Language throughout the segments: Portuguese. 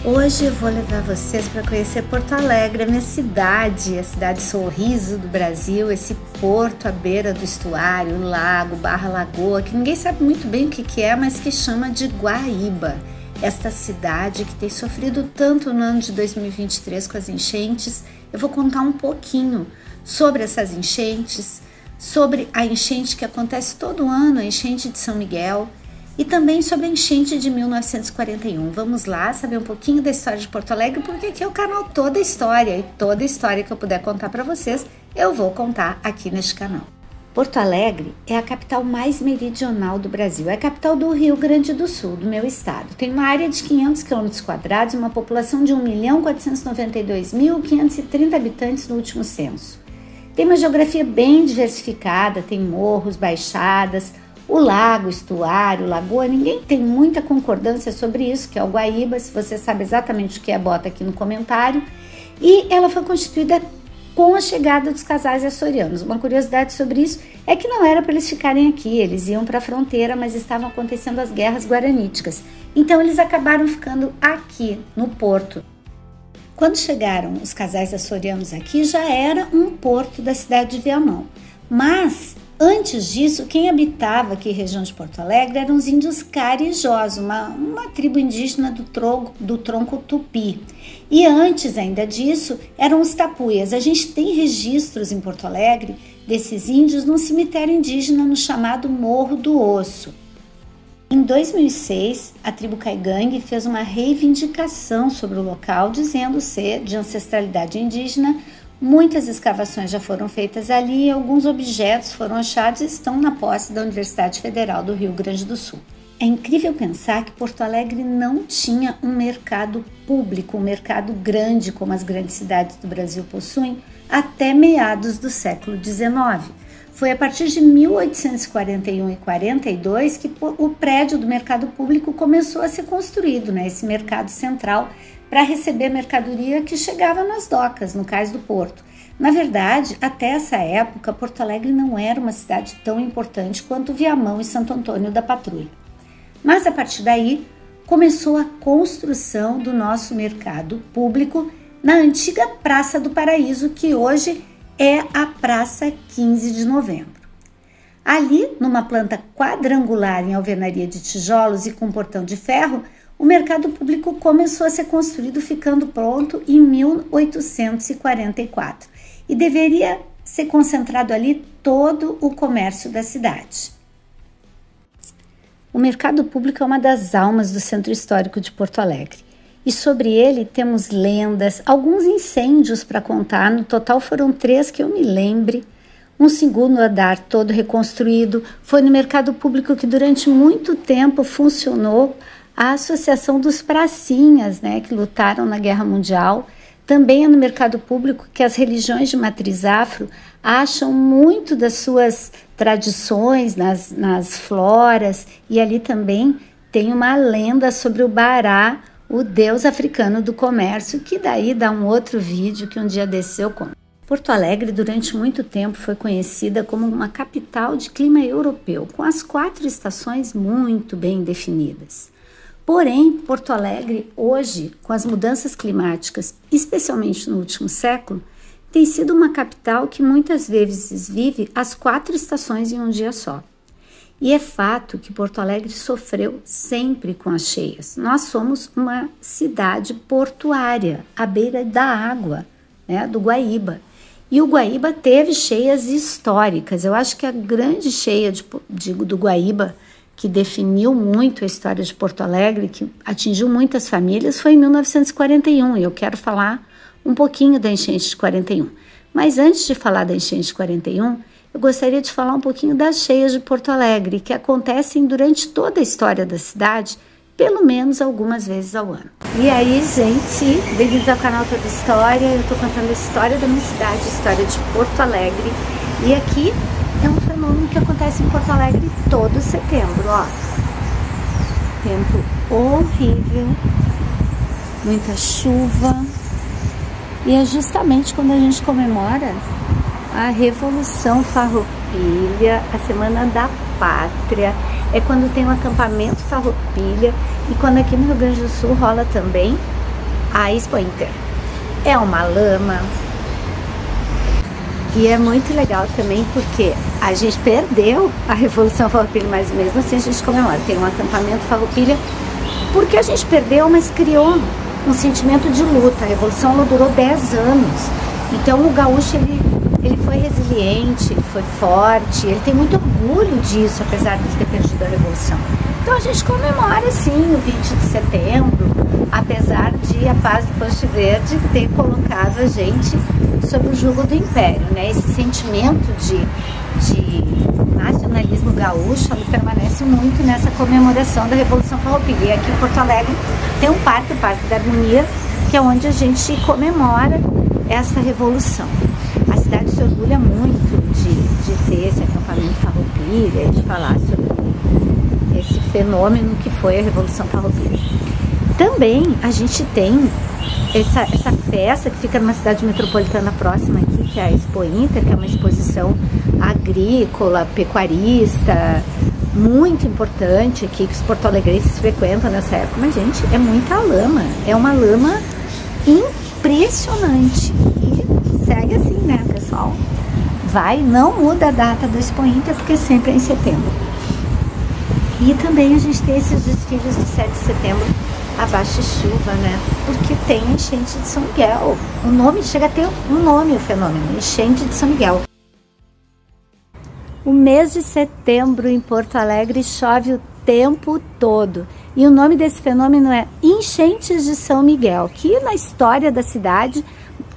Hoje eu vou levar vocês para conhecer Porto Alegre, a minha cidade, a cidade sorriso do Brasil, esse porto à beira do estuário, lago, barra lagoa, que ninguém sabe muito bem o que é, mas que chama de Guaíba. Esta cidade que tem sofrido tanto no ano de 2023 com as enchentes. Eu vou contar um pouquinho sobre essas enchentes, sobre a enchente que acontece todo ano, a enchente de São Miguel, e também sobre a enchente de 1941. Vamos lá saber um pouquinho da história de Porto Alegre, porque aqui é o canal Toda História, e toda história que eu puder contar para vocês, eu vou contar aqui neste canal. Porto Alegre é a capital mais meridional do Brasil, é a capital do Rio Grande do Sul, do meu estado. Tem uma área de 500 km² e uma população de 1.492.530 habitantes no último censo. Tem uma geografia bem diversificada, tem morros, baixadas, o lago, estuário, lagoa, ninguém tem muita concordância sobre isso, que é o Guaíba. Se você sabe exatamente o que é, bota aqui no comentário. E ela foi constituída com a chegada dos casais açorianos. Uma curiosidade sobre isso é que não era para eles ficarem aqui, eles iam para a fronteira, mas estavam acontecendo as guerras guaraníticas. Então eles acabaram ficando aqui, no porto. Quando chegaram os casais açorianos aqui, já era um porto da cidade de Viamão. Mas antes disso, quem habitava aqui a região de Porto Alegre eram os índios carijós, uma tribo indígena do tronco tupi. E antes ainda disso, eram os tapuias. A gente tem registros em Porto Alegre desses índios num cemitério indígena no chamado Morro do Osso. Em 2006, a tribo Caigangue fez uma reivindicação sobre o local, dizendo ser de ancestralidade indígena. Muitas escavações já foram feitas ali e alguns objetos foram achados e estão na posse da Universidade Federal do Rio Grande do Sul. É incrível pensar que Porto Alegre não tinha um mercado público, um mercado grande como as grandes cidades do Brasil possuem, até meados do século XIX. Foi a partir de 1841 e 42 que o prédio do mercado público começou a ser construído, esse mercado central, para receber mercadoria que chegava nas docas, no cais do porto. Na verdade, até essa época, Porto Alegre não era uma cidade tão importante quanto Viamão e Santo Antônio da Patrulha. Mas a partir daí, começou a construção do nosso mercado público na antiga Praça do Paraíso, que hoje é a Praça 15 de Novembro. Ali, numa planta quadrangular em alvenaria de tijolos e com portão de ferro, o mercado público começou a ser construído, ficando pronto em 1844 e deveria ser concentrado ali todo o comércio da cidade. O mercado público é uma das almas do centro histórico de Porto Alegre e sobre ele temos lendas, alguns incêndios para contar, no total foram 3 que eu me lembre. Um segundo andar todo reconstruído. Foi no mercado público que durante muito tempo funcionou a Associação dos Pracinhas, que lutaram na Guerra Mundial. Também é no mercado público que as religiões de matriz afro acham muito das suas tradições nas floras, e ali também tem uma lenda sobre o Bará, o deus africano do comércio, que daí dá um outro vídeo que um dia desse eu conto. Porto Alegre durante muito tempo foi conhecida como uma capital de clima europeu, com as 4 estações muito bem definidas. Porém, Porto Alegre, hoje, com as mudanças climáticas, especialmente no último século, tem sido uma capital que muitas vezes vive as 4 estações em um dia só. E é fato que Porto Alegre sofreu sempre com as cheias. Nós somos uma cidade portuária, à beira da água, do Guaíba. E o Guaíba teve cheias históricas. Eu acho que a grande cheia do Guaíba, que definiu muito a história de Porto Alegre, que atingiu muitas famílias, foi em 1941, e eu quero falar um pouquinho da enchente de 41. Mas antes de falar da enchente de 41, eu gostaria de falar um pouquinho das cheias de Porto Alegre, que acontecem durante toda a história da cidade, pelo menos algumas vezes ao ano. E aí, gente, bem-vindos ao canal Toda História. Eu estou contando a história da minha cidade, a história de Porto Alegre, e aqui é um fenômeno que acontece em Porto Alegre todo setembro, Tempo horrível, muita chuva, e é justamente quando a gente comemora a Revolução Farroupilha, a Semana da Pátria, é quando tem um acampamento Farroupilha, e quando aqui no Rio Grande do Sul rola também a Expo Inter. É uma lama e é muito legal também porque a gente perdeu a Revolução Farroupilha, mas mesmo assim a gente comemora. Tem um acampamento Farroupilha porque a gente perdeu, mas criou um sentimento de luta. A Revolução ela durou 10 anos, então o gaúcho ele foi resiliente, ele foi forte, ele tem muito orgulho disso, apesar de ter perdido a Revolução. Então a gente comemora sim o 20 de setembro, apesar de a paz do Posto Verde ter colocado a gente sob o jugo do Império, né? Esse sentimento de nacionalismo gaúcho ele permanece muito nessa comemoração da Revolução Farroupilha. E aqui em Porto Alegre tem um parque, o Parque da Harmonia, que é onde a gente comemora essa revolução. A cidade se orgulha muito de ter esse acampamento Farroupilha, de falar sobre esse fenômeno que foi a Revolução Farroupilha. Também a gente tem essa festa que fica numa cidade metropolitana próxima aqui, que é a Expo Inter, que é uma exposição agrícola, pecuarista, muito importante aqui, que os porto-alegrenses frequentam nessa época. Mas, gente, é muita lama, é uma lama impressionante. E segue assim, né, pessoal? Não muda a data do Expo Inter, porque sempre é em setembro. E também a gente tem esses desfiles do 7 de setembro, abaixo de chuva, né? Porque tem a enchente de São Miguel. O nome chega a ter um nome, o fenômeno, enchente de São Miguel. O mês de setembro em Porto Alegre chove o tempo todo. E o nome desse fenômeno é Enchentes de São Miguel, que na história da cidade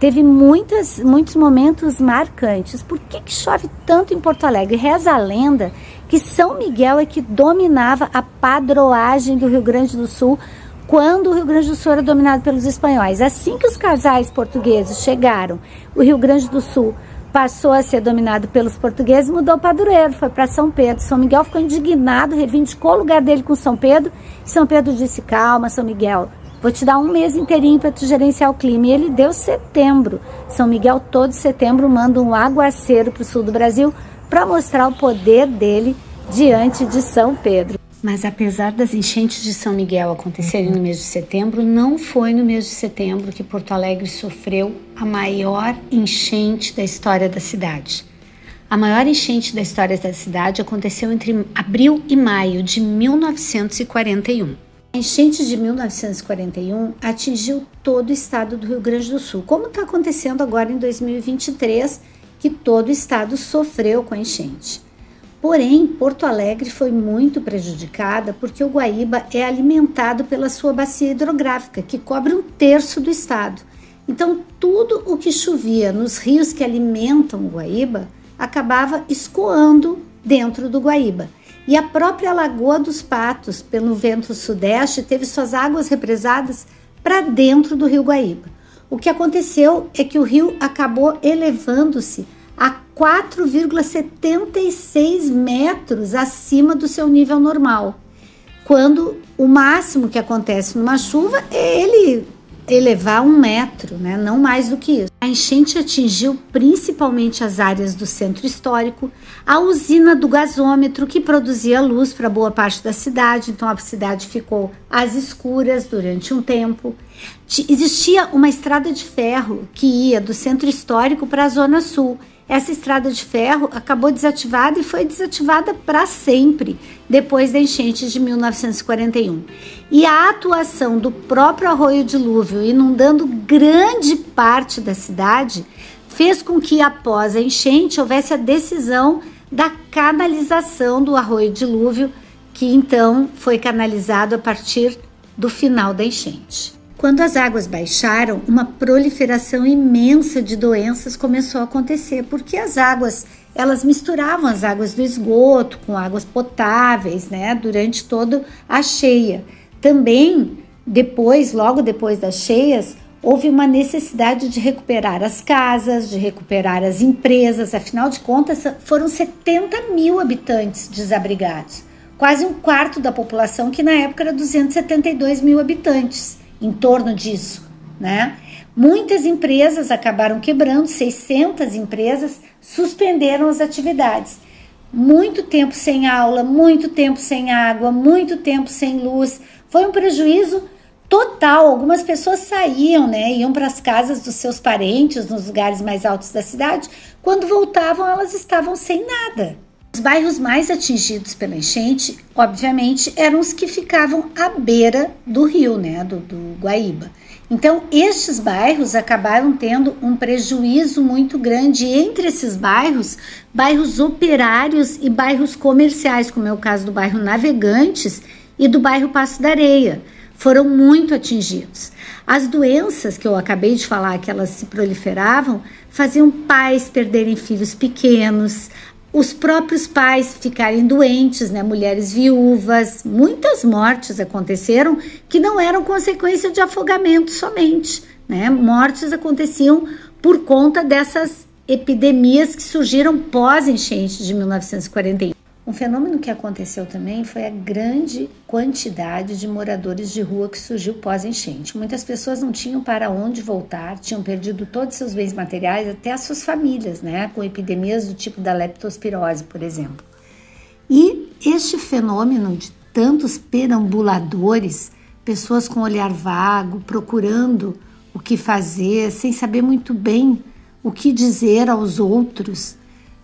teve muitos momentos marcantes. Por que chove tanto em Porto Alegre? Reza a lenda que São Miguel é que dominava a padroagem do Rio Grande do Sul quando o Rio Grande do Sul era dominado pelos espanhóis. Assim que os casais portugueses chegaram, o Rio Grande do Sul passou a ser dominado pelos portugueses, mudou o padroeiro, foi para São Pedro. São Miguel ficou indignado, reivindicou o lugar dele com São Pedro, e São Pedro disse: calma, São Miguel, vou te dar um mês inteirinho para tu gerenciar o clima. E ele deu setembro. São Miguel todo setembro manda um aguaceiro para o sul do Brasil para mostrar o poder dele diante de São Pedro. Mas apesar das enchentes de São Miguel acontecerem no mês de setembro, não foi no mês de setembro que Porto Alegre sofreu a maior enchente da história da cidade. A maior enchente da história da cidade aconteceu entre abril e maio de 1941. A enchente de 1941 atingiu todo o estado do Rio Grande do Sul, como está acontecendo agora em 2023, que todo o estado sofreu com a enchente. Porém, Porto Alegre foi muito prejudicada porque o Guaíba é alimentado pela sua bacia hidrográfica, que cobre 1/3 do estado. Então, tudo o que chovia nos rios que alimentam o Guaíba acabava escoando dentro do Guaíba. E a própria Lagoa dos Patos, pelo vento sudeste, teve suas águas represadas para dentro do rio Guaíba. O que aconteceu é que o rio acabou elevando-se a 4,76 metros acima do seu nível normal, quando o máximo que acontece numa chuva é ele elevar 1 metro, né? Não mais do que isso. A enchente atingiu principalmente as áreas do centro histórico, a usina do gasômetro, que produzia luz para boa parte da cidade, então a cidade ficou às escuras durante um tempo. Existia uma estrada de ferro que ia do centro histórico para a zona sul. Essa estrada de ferro acabou desativada e foi desativada para sempre depois da enchente de 1941. E a atuação do próprio arroio dilúvio inundando grande parte da cidade fez com que após a enchente houvesse a decisão da canalização do arroio dilúvio, que então foi canalizado a partir do final da enchente. Quando as águas baixaram, uma proliferação imensa de doenças começou a acontecer, porque as águas, elas misturavam as águas do esgoto com águas potáveis, né, durante toda a cheia. Também, logo depois das cheias, houve uma necessidade de recuperar as casas, de recuperar as empresas. Afinal de contas, foram 70 mil habitantes desabrigados, quase 1/4 da população, que na época era 272 mil habitantes. Em torno disso, né? Muitas empresas acabaram quebrando, 600 empresas suspenderam as atividades. Muito tempo sem aula, muito tempo sem água, muito tempo sem luz. Foi um prejuízo total. Algumas pessoas saíam, né, iam para as casas dos seus parentes nos lugares mais altos da cidade. Quando voltavam, elas estavam sem nada. Os bairros mais atingidos pela enchente, obviamente, eram os que ficavam à beira do rio, né, do Guaíba. Então, estes bairros acabaram tendo um prejuízo muito grande. E entre esses bairros, bairros operários e bairros comerciais, como é o caso do bairro Navegantes e do bairro Passo da Areia, foram muito atingidos. As doenças que eu acabei de falar, que elas se proliferavam, faziam pais perderem filhos pequenos, os próprios pais ficarem doentes, né? Mulheres viúvas, muitas mortes aconteceram que não eram consequência de afogamento somente, né? Mortes aconteciam por conta dessas epidemias que surgiram pós-enchente de 1941. Um fenômeno que aconteceu também foi a grande quantidade de moradores de rua que surgiu pós-enchente. Muitas pessoas não tinham para onde voltar, tinham perdido todos os seus bens materiais, até as suas famílias, né? Com epidemias do tipo da leptospirose, por exemplo. E este fenômeno de tantos perambuladores, pessoas com olhar vago, procurando o que fazer, sem saber muito bem o que dizer aos outros,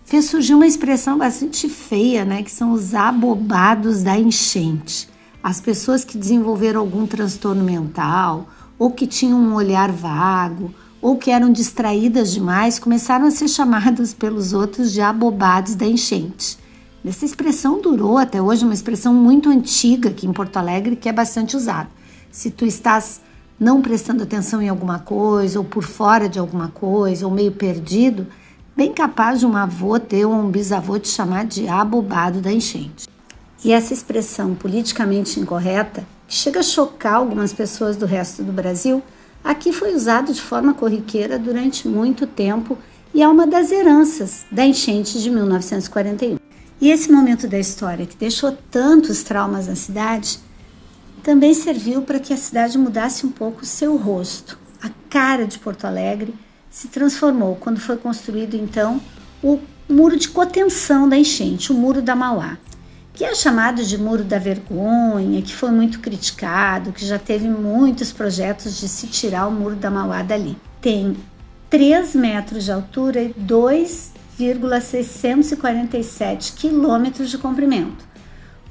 fez surgir uma expressão bastante feia, né, que são os abobados da enchente. As pessoas que desenvolveram algum transtorno mental, ou que tinham um olhar vago, ou que eram distraídas demais, começaram a ser chamadas pelos outros de abobados da enchente. Essa expressão durou até hoje, uma expressão muito antiga aqui em Porto Alegre, que é bastante usada. Se tu estás não prestando atenção em alguma coisa, ou por fora de alguma coisa, ou meio perdido, bem capaz de um avô teu ou um bisavô te chamar de abobado da enchente. E essa expressão politicamente incorreta, que chega a chocar algumas pessoas do resto do Brasil, aqui foi usado de forma corriqueira durante muito tempo e é uma das heranças da enchente de 1941. E esse momento da história que deixou tantos traumas na cidade, também serviu para que a cidade mudasse um pouco o seu rosto. A cara de Porto Alegre se transformou quando foi construído, então, o muro de contenção da enchente, o Muro da Mauá, que é chamado de Muro da Vergonha, que foi muito criticado, que já teve muitos projetos de se tirar o Muro da Mauá dali. Tem 3 metros de altura e 2,647 quilômetros de comprimento.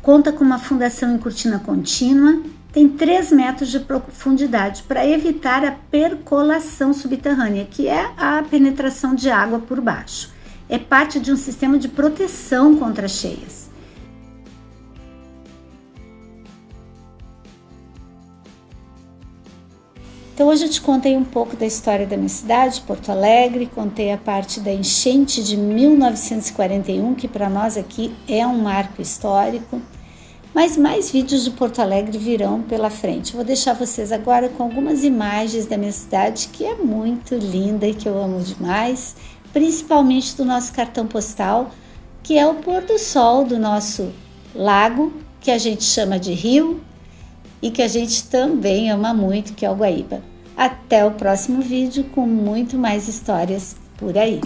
Conta com uma fundação em cortina contínua, tem 3 metros de profundidade para evitar a percolação subterrânea, que é a penetração de água por baixo. É parte de um sistema de proteção contra cheias. Então hoje eu te contei um pouco da história da minha cidade, Porto Alegre, contei a parte da enchente de 1941, que para nós aqui é um marco histórico. Mas mais vídeos de Porto Alegre virão pela frente. Eu vou deixar vocês agora com algumas imagens da minha cidade, que é muito linda e que eu amo demais, principalmente do nosso cartão postal, que é o pôr do sol do nosso lago, que a gente chama de rio, e que a gente também ama muito, que é o Guaíba. Até o próximo vídeo com muito mais histórias por aí.